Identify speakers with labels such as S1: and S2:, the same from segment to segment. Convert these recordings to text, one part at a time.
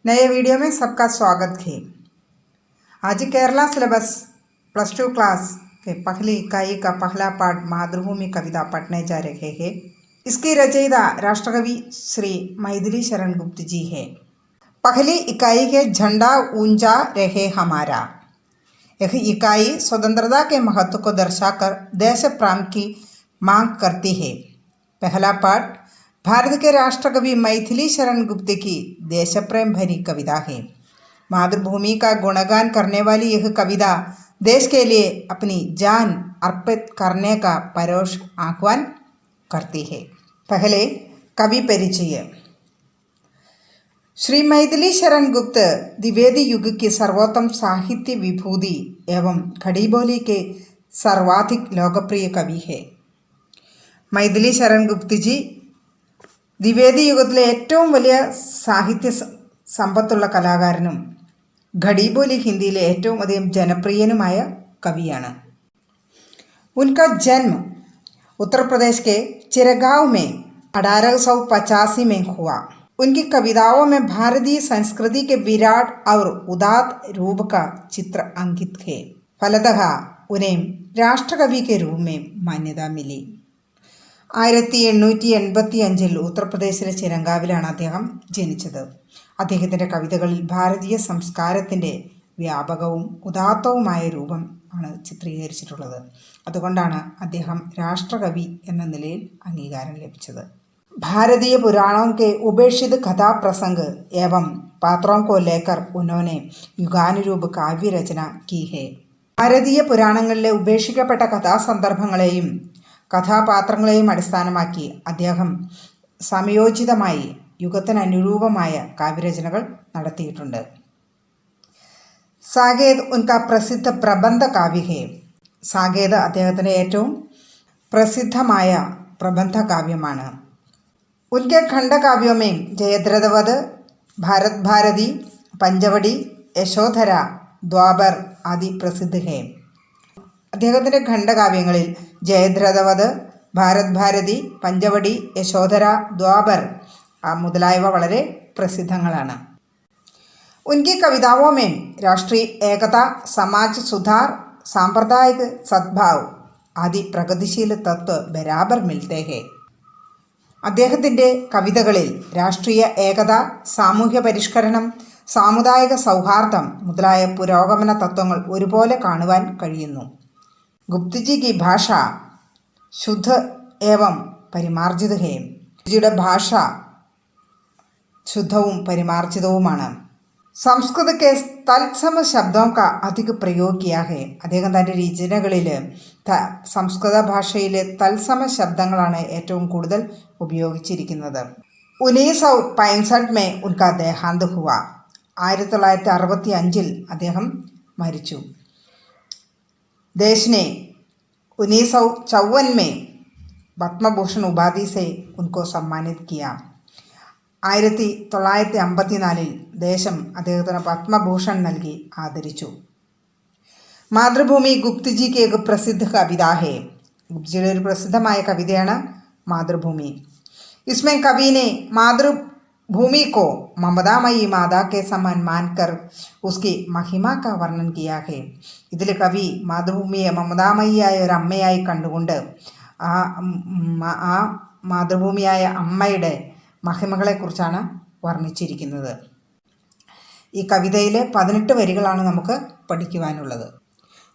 S1: नए वीडियो में सबका स्वागत है। आज केरला सिलेबस +2 क्लास के पहली इकाई का पहला पाठ मातृभूमि कविता पढ़ने जा रहे हैं। इसकी रचयिता राष्ट्रकवि श्री मैथिली शरण गुप्त जी है। पहली इकाई है झंडा ऊंचा रहे हमारा। यह इकाई स्वतंत्रता के महत्व को दर्शाकर देश प्रेम की मांग करती है। पहला पाठ भारत के राष्ट्रकवि मैथिली शरण गुप्त की देश प्रेम भरी कविता है। मातृभूमि का गुणगान करने वाली यह कविता देश के लिए अपनी जान अर्पित करने का परोक्ष आह्वान करती है। पहले कवि परिचय। श्री मैथिली शरण गुप्त द्विवेदी युग की सर्वोत्तम साहित्य विभूति एवं खड़ी बोली के सर्वाधिक लोकप्रिय कवि है। मैथिली शरण गुप्त जी ദ്വിവേദി യുഗത്തിലെ ഏറ്റവും വലിയ സാഹിത്യ സമ്പത്തുള്ള കലാകാരനും ഖടീബോലി ഹിന്ദിയിലെ ഏറ്റവും അധികം ജനപ്രിയനുമായ കവിയാണ്। उनका जन्म उत्तर प्रदेश के चिरगांव में 1885 में हुआ। उनकी कविताओं में भारतीय संस्कृति के विराट और उदात्त रूप का चित्र अंकित है। फलतः उन्हें राष्ट्रकवि के रूप में मान्यता मिली। 1885 ഉത്തർപ്രദേശിലെ ചിരങ്കാവിലാണ് അദ്ദേഹം ജനിച്ചത്. അദ്ദേഹത്തിൻ്റെ കവിതകളിൽ ഭാരതീയ സംസ്കാരത്തിൻ്റെ വ്യാപകവും ഉദാത്തവുമായ രൂപം ആണ് ചിത്രീകരിച്ചിട്ടുള്ളത്. അതുകൊണ്ടാണ് അദ്ദേഹം രാഷ്ട്രകവി എന്ന നിലയിൽ അംഗീകാരം ലഭിച്ചത്. भारतीय पुराणों के उपेक्षित कथा प्रसंग एवं पात्रों को लेकर उन्होंने युगानुरूप काव्य रचना की है. ഭാരതീയ പുരാണങ്ങളിലെ ഉപേക്ഷിക്കപ്പെട്ട കഥാസന്ദർഭങ്ങളെയും കഥാപാത്രങ്ങളെയും അടിസ്ഥാനമാക്കി അദ്ദേഹം സമയോചിതമായി യുഗത്തിനനുരൂപമായ കാവ്യരചനകൾ നടത്തിയിട്ടുണ്ട്. സാകേത് ഉൻകാ പ്രസിദ്ധ പ്രബന്ധ കാവ്യ ഹേ. സാകേത് അദ്ദേഹത്തിൻ്റെ ഏറ്റവും പ്രസിദ്ധമായ പ്രബന്ധ കാവ്യമാണ്. ഉൻകെ ഖണ്ഡകാവ്യോ में ജയദ്രഥവധ്, भारत भारती, പഞ്ചവടി, യശോധര, ദ്വാപർ ആദി പ്രസിദ്ധ ഹേ. അദ്ദേഹത്തിൻ്റെ ഖണ്ഡകാവ്യങ്ങളിൽ ജയദ്രഥവധ്, ഭാരത് ഭാരതി, പഞ്ചവടി, യശോധര, ദ്വാപർ മുതലായവ വളരെ പ്രസിദ്ധങ്ങളാണ്. उनकी कविताओं में राष्ट्रीय एकता, समाज सुधार, सांप्रदायिक सद्भाव आदि प्रगतिशील तत्व बराबर मिलते हैं. അദ്ദേഹത്തിൻ്റെ കവിതകളിൽ രാഷ്ട്രീയ ഏകത, സാമൂഹ്യ പരിഷ്കരണം, സാമുദായിക സൗഹാർദ്ദം മുതലായ പുരോഗമന തത്വങ്ങൾ ഒരുപോലെ കാണുവാൻ കഴിയുന്നു. ഗുപ്തജി की भाषा शुद्ध एवं परिमार्जित है. ഗുപ്തജിയുടെ ഭാഷ ശുദ്ധവും പരിമാർജിതവുമാണ്. സംസ്കൃത के തത്സമ ശബ്ദോं का अधिक प्रयोग किया है. അദ്ദേഹം തൻ്റെ രചനകളിൽ സംസ്കൃത ഭാഷയിലെ തത്സമ ശബ്ദങ്ങളാണ് ഏറ്റവും കൂടുതൽ ഉപയോഗിച്ചിരിക്കുന്നത്. 1965 में उनका देहांत हुआ. 1965 അദ്ദേഹം മരിച്ചു. देश ने 1954 में पद्म भूषण उपाधि से उनको सम्मानित किया. 1954 ദേശം അദ്ദേഹത്തിന് പത്മഭൂഷൺ നൽകി ആദരിച്ചു. മാതൃഭൂമി ഗുപ്തജിക്ക് एक प्रसिद्ध कविता है. ഗുപ്തജിയുടെ ഒരു പ്രസിദ്ധമായ കവിതയാണ് മാതൃഭൂമി. इसमें कवि ने मातृभूमि को ममतामयी माता के समान मानकर उसकी महिमा का वर्णन किया है. ഇതിൽ കവി മാതൃഭൂമിയെ മമതാമയിയായ ഒരു അമ്മയായി കണ്ടുകൊണ്ട് ആ മാതൃഭൂമിയായ അമ്മയുടെ മഹിമകളെക്കുറിച്ചാണ് വർണ്ണിച്ചിരിക്കുന്നത്. ഈ കവിതയിലെ 18 വരികളാണ് നമുക്ക് പഠിക്കുവാനുള്ളത്.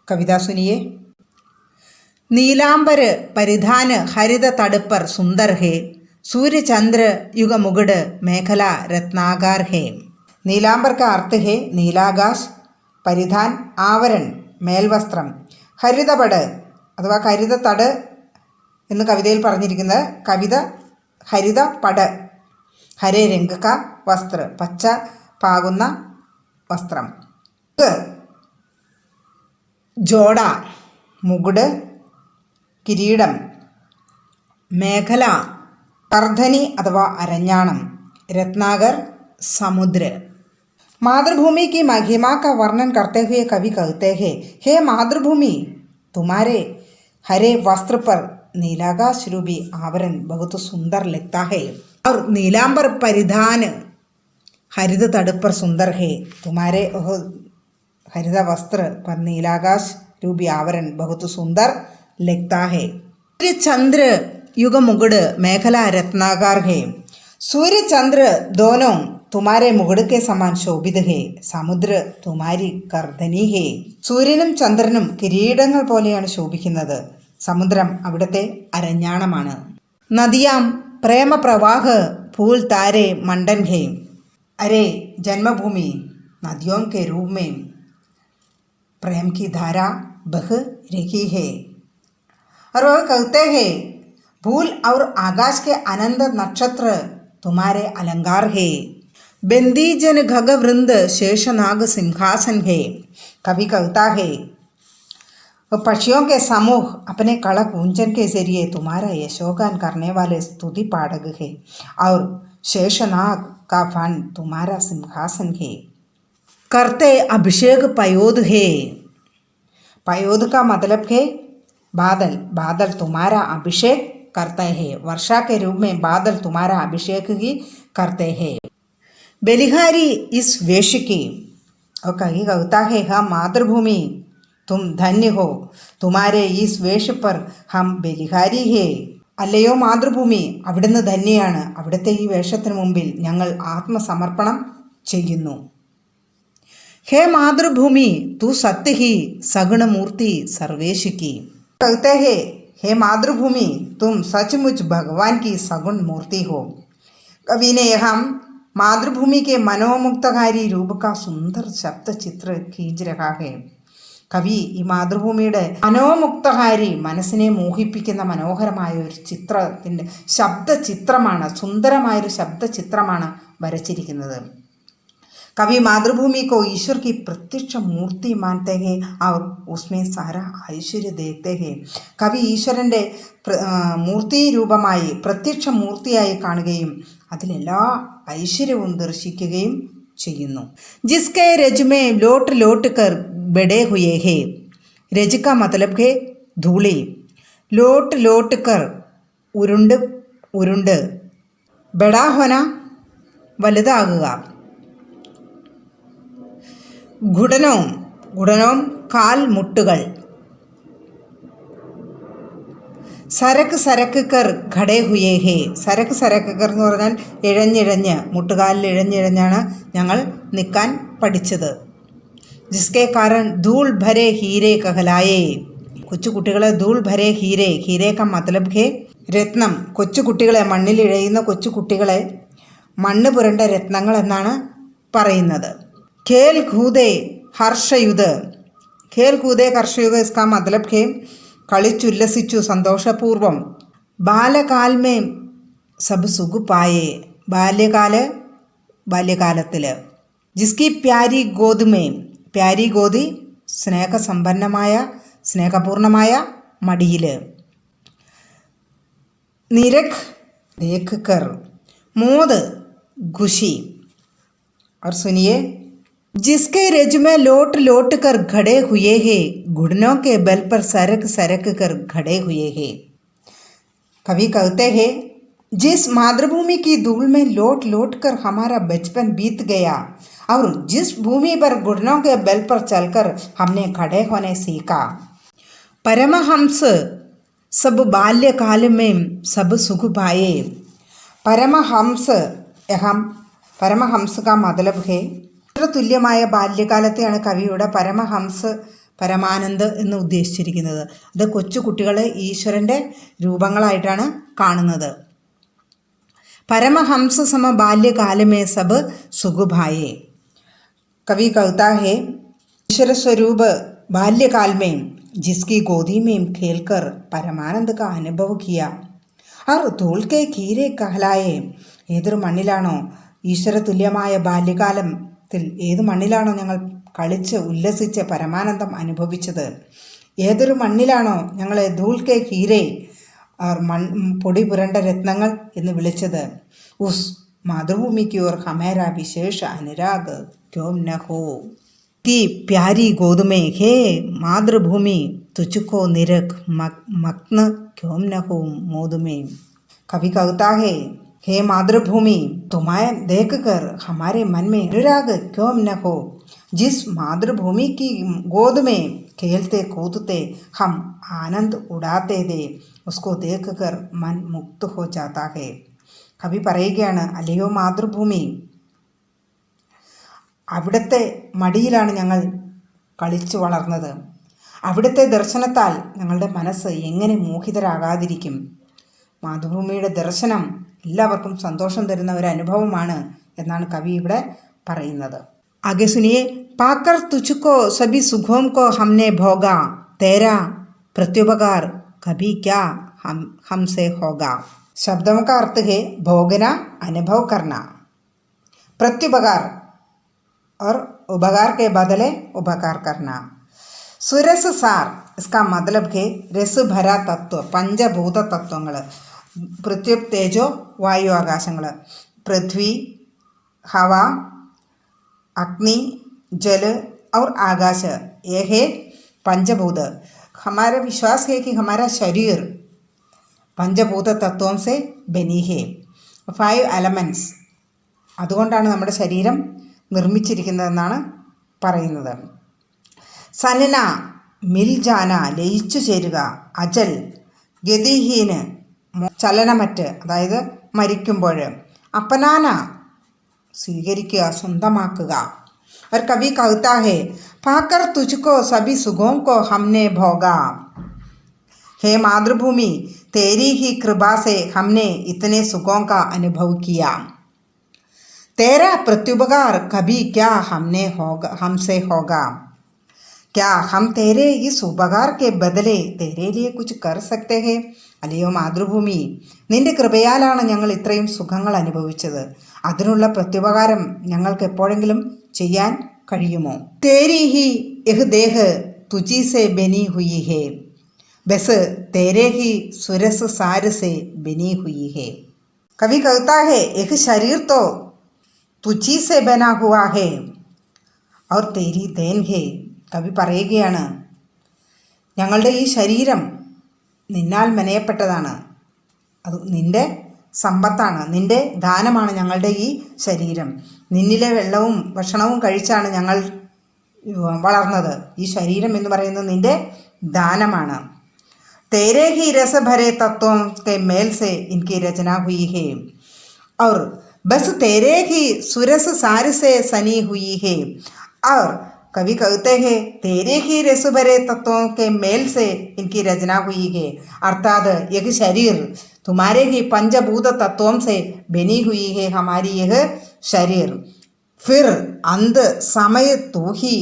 S1: കവിത സുനിയെ. नीलांबर परिधान हरित तड़पर सुंदर है, सूर्य चंद्र युग मुगड़ मेखला रत्नागार है. नीलांबर का अर्थ है नीलाകാശ്, പരിധാൻ ആവരൺ മേൽവസ്ത്രം, ഹരിതപട് അഥവാ ഹരിതതട് എന്ന് കവിതയിൽ പറഞ്ഞിരിക്കുന്നത് കവിത ഹരിത പട്, ഹരേ രംഗ കാ വസ്ത്ര പച്ച പാകുന്ന വസ്ത്രം, ജോഡ മുകുട് കിരീടം, മേഖല കർധനി അഥവാ അരഞ്ഞാണം, രത്നാകർ സമുദ്ര. मातृभूमि की महिमा का वर्णन करते हुए कवि कहते हैं, हे मातृभूमि, तुम्हारे हरे वस्त्र पर नीलाकाश रूपी आवरण बहुत सुंदर लगता है और नीलांबर परिधान हरित तट पर सुंदर है, तुम्हारे हरित वस्त्र पर नीलाकाश रूपी आवरण बहुत सुंदर लगता है। सूर्य चंद्र युग मुकुट मेखला रत्नाकार है, सूर्य चंद्र दोनों तुम्हारे मुकुट के समान शोभित है, സമുദ്ര तुम्हारी കർദനി ഹേ. സൂര്യനും ചന്ദ്രനും കിരീടങ്ങൾ പോലെയാണ് ശോഭിക്കുന്നത്, സമുദ്രം അവിടുത്തെ അരഞ്ഞാണമാണ്. നദിയാം പ്രേമപ്രവാഹ फूल तारे मंडन है, अरे जन्मभूमि नदियों के रूप में प्रेम की धारा बह रही है. और वह कहते हैं फूल और आकाश के आनंद नक्षत्र तुम्हारे अलंकार है. बंदीजन खगवृंद शेषनाग सिंहासन है. कवि कहता है पक्षियों के समूह अपने कड़ा कुंजन के जरिए तुम्हारा यशोगान करने वाले स्तुति पाठक है, और शेषनाग का फन तुम्हारा सिंहासन है. करते अभिषेक पयोद है, पयोद का मतलब है बादल, बादल तुम्हारा अभिषेक करते हैं, वर्षा के रूप में बादल तुम्हारा अभिषेक ही करते हैं. बलिहारी इस वेश की, और कहीं कहता है हम मातृभूमि तुम धन्य हो, तुम्हारे इस वेश पर हम ബലിഹാരി ഹേ. അല്ലയോ മാതൃഭൂമി, അവിടുന്ന് ധന്യയാണ്, അവിടുത്തെ ഈ വേഷത്തിന് മുമ്പിൽ ഞങ്ങൾ ആത്മസമർപ്പണം ചെയ്യുന്നു. ഹേ മാതൃഭൂമി तू सत्य ही सगुण मूर्ति सर्वेश की. कहते हैं हे मातृभूमि तुम सचमुच भगवान की सगुण मूर्ति हो. कवि ने हम मातृभूमि के मनोमुग्धकारी रूप का सुंदर शब्द चित्र खींच रहा है. കവി ഈ മാതൃഭൂമിയുടെ മനോമുക്തകാരി, മനസ്സിനെ മോഹിപ്പിക്കുന്ന മനോഹരമായ ഒരു ചിത്രത്തിൻ്റെ ശബ്ദചിത്രമാണ്, സുന്ദരമായൊരു ശബ്ദചിത്രമാണ് വരച്ചിരിക്കുന്നത്. कवि मातृभूमि को ईश्वर की प्रत्यक्ष मूर्ति मानते हैं और उसमें सारा ऐश्वर्य देखते हैं. കവി ഈശ്വരൻ്റെ മൂർത്തി രൂപമായി പ്രത്യക്ഷ മൂർത്തിയായി കാണുകയും അതിലെല്ലാ ഐശ്വര്യവും ദർശിക്കുകയും ചെയ്യുന്നു. जिसके रज में लोट लोट कर बड़े हुए हैं, रज का मतलब है धूളി, लोट लोट कर ഉരുണ്ട് ഉരുണ്ട്, ബടാ ഹോന വലുതാകുക, ഘുടനവും ഘുടനവും കാൽ മുട്ടുകൾ, സരക്ക് സരക്ക് കർ ഖടേ ഹുയേ ഹേ, സരക്ക് സരക്ക് കർ എന്ന് പറഞ്ഞാൽ ഇഴഞ്ഞിഴഞ്ഞ്, മുട്ടുകാലിൽ ഇഴഞ്ഞിഴഞ്ഞാണ് ഞങ്ങൾ നിൽക്കാൻ പഠിച്ചത്. ജിസ്കെ കാരൺ ധൂൾ ഭരെ ഹീരെ കഹലായേ, കൊച്ചുകുട്ടികളെ ധൂൾ ഭരെ ഹീരെ, ഹീരെ ക മതലബ് ഹേ രത്നം, കൊച്ചുകുട്ടികളെ മണ്ണിൽ ഇഴയുന്ന കൊച്ചുകുട്ടികളെ മണ്ണ് പുരണ്ട രത്നങ്ങൾ എന്നാണ് പറയുന്നത്. ഖേൽ ഖൂദേ ഹർഷയുധ്, ഖേൽ ഖൂദേ ഹർഷയുധ് ഇസ്കാ മതലബ് ഹേ കളിച്ചുല്ലസിച്ചു സന്തോഷപൂർവം. ബാലകാൽമേ സബ് സുഖ് പായേ, ബാല്യകാലത്തിൽ. ജിസ്കി പ്യാരി ഗോതുമേ, പ്യാരി ഗോതി സ്നേഹസമ്പന്നമായ സ്നേഹപൂർണമായ മടിയിൽ. നിരഖ് ദേഖ് കർ മോദ് ഖുഷി. और सुनिए जिसके रज में लोट लोट कर खड़े हुए हैं, घुटनों के बल पर सरक सरक कर खड़े हुए हैं. कवि कहते हैं जिस मातृभूमि की धूल में लोट लोट कर हमारा बचपन बीत गया, और जिस भूमि पर घुटनों के बल पर चलकर हमने खड़े होने सीखा. परमहंस सब बाल्यकाल में सब सुख पाए. परमहंस यहाँ പരമഹംസ കാ മതലബ് ഹേ, തുല്യമായ ബാല്യകാലത്തെയാണ് കവിയുടെ പരമഹംസ് പരമാനന്ദ് എന്ന് ഉദ്ദേശിച്ചിരിക്കുന്നത്. അത് കൊച്ചു കുട്ടികളെ ഈശ്വരൻ്റെ രൂപങ്ങളായിട്ടാണ് കാണുന്നത്. परमहंस सम बाल्यकाल में सब सुख भाए. कवि कहता है ईश्वर स्वरूप बाल्यकाल में जिसकी गोदी में खेलकर परमानंद का अनुभव किया और धूल के कीरे कहलाए. ഏതൊരു മണ്ണിലാണോ ഈശ്വര തുല്യമായ ബാല്യകാലത്തിൽ, ഏത് മണ്ണിലാണോ ഞങ്ങൾ കളിച്ച് ഉല്ലസിച്ച് പരമാനന്ദം അനുഭവിച്ചത്, ഏതൊരു മണ്ണിലാണോ ഞങ്ങളെ ധൂൾ കെ ഹീരെ പൊടി പുരണ്ട രത്നങ്ങൾ എന്ന് വിളിച്ചത്, ഉസ് മാതൃഭൂമിക്ക് ഓർ ഹമേരാ വിശേഷ അനുരാഗ് ക്യോം ന ഹോ. की प्यारी गोद में हे मातृभूमि तुझको निरख मग्न क्यों न हो मोद में. कवि कहता है हे मातृभूमि, तुम्हें देखकर हमारे मन में अनुराग क्यों न हो। जिस मातृभूमि की गोद में खेलते कूदते हम आनंद उड़ाते थे, उसको देखकर मन मुक्त हो जाता है. കവി പറയുകയാണ്, അല്ലയോ മാതൃഭൂമി, അവിടുത്തെ മടിയിലാണ് ഞങ്ങൾ കളിച്ചു വളർന്നത്. അവിടുത്തെ ദർശനത്താൽ ഞങ്ങളുടെ മനസ്സ് എങ്ങനെ മോഹിതരാകാതിരിക്കും. മാതൃഭൂമിയുടെ ദർശനം എല്ലാവർക്കും സന്തോഷം തരുന്ന ഒരു അനുഭവമാണ് എന്നാണ് കവി ഇവിടെ പറയുന്നത്. ആകെ സുനിയെ. പാക്കർ തുച്ഛക്കോ സബി സുഖോം കോ ഹംനെ ഭോഗാ, തേരാ പ്രത്യുപകാർ കഭി ക്യാ हमसे होगा. शब्दों का अर्थ है भोगना, अनुभव करना. प्रत्युपकार और उपकार के बदले उपकार करना. सुरस सार, इसका मतलब है रस भरा तत्व, पंचभूत तत्वങ്ങൾ. पृथ्वी तेजो वायु आकाशങ്ങൾ, पृथ्वी हवा अग्नि जल और आकाश, ये है पंचभूत. हमारा विश्वास है कि हमारा शरीर പഞ്ചഭൂത തത്വം സെ ബനി ഹേ, 5 എലമെൻറ്റ്സ്, അതുകൊണ്ടാണ് നമ്മുടെ ശരീരം നിർമ്മിച്ചിരിക്കുന്നതെന്നാണ് പറയുന്നത്. സനന മിൽ ജാന, ലയിച്ചു ചേരുക. അജൽ ഗതിഹീന്, ചലനമറ്റ്, അതായത് മരിക്കുമ്പോൾ. അപ്പനാന സ്വീകരിക്കുക, സ്വന്തമാക്കുക. और कभी कहता है पाकर तुझको सभी सुखों को हमने भोगा. हे मातृभूमि, तेरी ही कृपा से हमने इतने सुखों का अनुभव किया. तेरा प्रत्युपकार कभी क्या हमसे होगा. क्या हम तेरे इस उपकार के बदले तेरे लिए कुछ कर सकते हैं. അല്ലയോ മാതൃഭൂമി, നിന്റെ കൃപയാലാണ് ഞങ്ങൾ ഇത്രയും സുഖങ്ങൾ അനുഭവിച്ചത്. അതിനുള്ള പ്രത്യുപകാരം ഞങ്ങൾക്ക് എപ്പോഴെങ്കിലും ചെയ്യാൻ കഴിയുമോ. തേരി ഹി യഹ് ദേഹ് തുജി സെ ബനി ഹുയി ഹേ, ബസ് तेरे ही सुरस सार से बनी हुई है. कभी कहता है एक शरीर तो तुझी से बना हुआ है और तेरी देन है. കവി പറയുകയാണ്, ഞങ്ങളുടെ ഈ ശരീരം നിന്നാൽ മെനയപ്പെട്ടതാണ്, അത് നിൻ്റെ സമ്പത്താണ്, നിൻ്റെ ദാനമാണ് ഞങ്ങളുടെ ഈ ശരീരം. നിന്നിലെ വെള്ളവും ഭക്ഷണവും കഴിച്ചാണ് ഞങ്ങൾ വളർന്നത്. ഈ ശരീരം എന്ന് പറയുന്നത് നിൻ്റെ ദാനമാണ്. तेरे ही रस भरे तत्वों के मेल से इनकी रचना हुई है और बस तेरे ही सुरस सार से सनी हुई है. और कवि कहते हैं तेरे ही रस भरे तत्वों के मेल से इनकी रचना हुई है, अर्थात यह शरीर तुम्हारे ही पंचभूत तत्वों से बनी हुई है हमारी यह शरीर. फिर अंत समय तू ही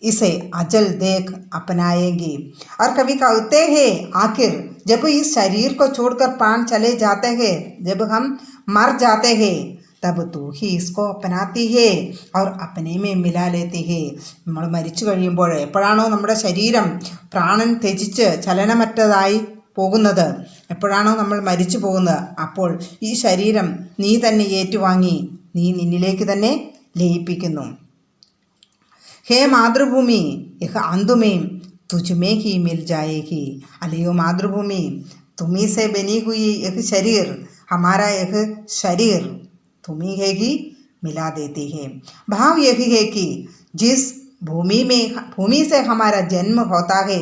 S1: इसे अजल देख अपनाएंगी. और कभी कहते हैं आखिर जब इस शरीर को छोड़कर प्राण चले जाते हैं, जब हम मर जाते हैं, तब तू ही इसको अपनाती है और अपने में मिला लेती है. നമ്മൾ മരിച്ചു കഴിയുമ്പോൾ എപ്പോഴാണോ നമ്മുടെ ശരീരം പ്രാണൻ ത്യജിച്ച് ചലനമറ്റതായി പോകുന്നത്, എപ്പോഴാണോ നമ്മൾ മരിച്ചു പോകുന്നത്, അപ്പോൾ ഈ ശരീരം നീ തന്നെ ഏറ്റുവാങ്ങി നീ നിന്നിലേക്ക് തന്നെ ലയിപ്പിക്കുന്നു. हे मातृभूमि, यह अंत में तुझ में ही मिल जाएगी. अलियो मातृभूमि, तुम्ही से बनी हुई यह शरीर, हमारा यह शरीर तुम्ही है ही मिला देती है. भाव यही है कि जिस भूमि से हमारा जन्म होता है,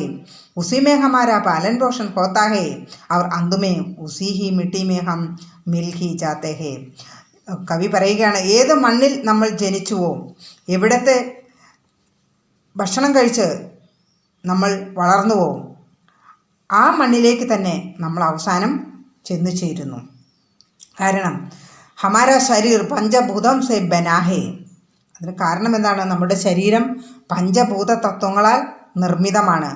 S1: उसी में हमारा पालन पोषण होता है और अंत में उसी ही मिट्टी में हम मिल ही जाते हैं. കവി പറയുകയാണ്, ഏത് മണ്ണിൽ നമ്മൾ ജനിച്ചുവോ, എവിടത്തെ ഭക്ഷണം കഴിച്ച് നമ്മൾ വളർന്നുവോ, ആ മണ്ണിലേക്ക് തന്നെ നമ്മൾ അവസാനം ചെന്നു ചേരുന്നു. കാരണം ഹമാര ശരീർ പഞ്ചഭൂതം സെ ബനാഹേ, അതിന് കാരണം എന്താണ്? നമ്മുടെ ശരീരം പഞ്ചഭൂത തത്വങ്ങളാൽ നിർമ്മിതമാണ്.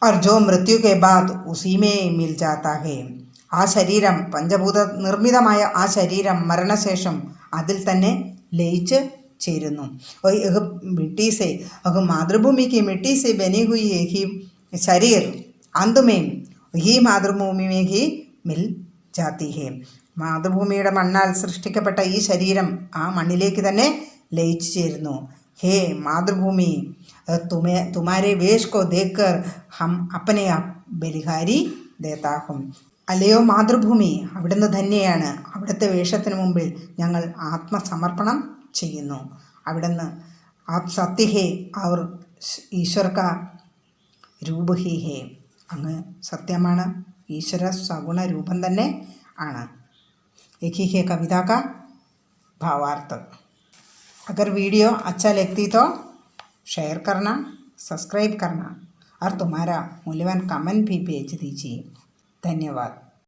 S1: और जो मृत्यु के बाद उसी में मिल जाता है. ആ ശരീരം, പഞ്ചഭൂത നിർമ്മിതമായ ആ ശരീരം മരണശേഷം അതിൽ തന്നെ ലയിച്ച് ചേരുന്നു. और यह मिट्टी से, अगर मातृभूमि की मिट्टी से बनी हुई ही शरीर अंत में ही मातृभूमि में ही मिल जाती है. മാതൃഭൂമിയുടെ മണ്ണാൽ സൃഷ്ടിക്കപ്പെട്ട ഈ ശരീരം ആ മണ്ണിലേക്ക് തന്നെ ലയിച്ചു ചേരുന്നു. ഹേ മാതൃഭൂമി, तुम्हारे वेश को देखकर हम अपने आप बलिहारी देता हूँ. അല്ലയോ മാതൃഭൂമി, അവിടുന്ന് തന്നെയാണ്. അവിടുത്തെ വേഷത്തിന് മുമ്പിൽ ഞങ്ങൾ ആത്മസമർപ്പണം ചെയ്യുന്നു. അവിടുന്ന് ആപ് സത്യ ഹേ ഔർ ഈശ്വർ കാ രൂപ് ഹി ഹേ. അങ്ങ് സത്യമാണ്, ഈശ്വര സഗുണ രൂപം തന്നെ ആണ്. യഹി ഹേ കവിത കാ भावार्थ। अगर वीडियो अच्छा लगती तो शेयर करना, सब्सक्राइब करना और तुम्हारा मूल्यवान कमेंट भी भेज दीजिए। धन्यवाद।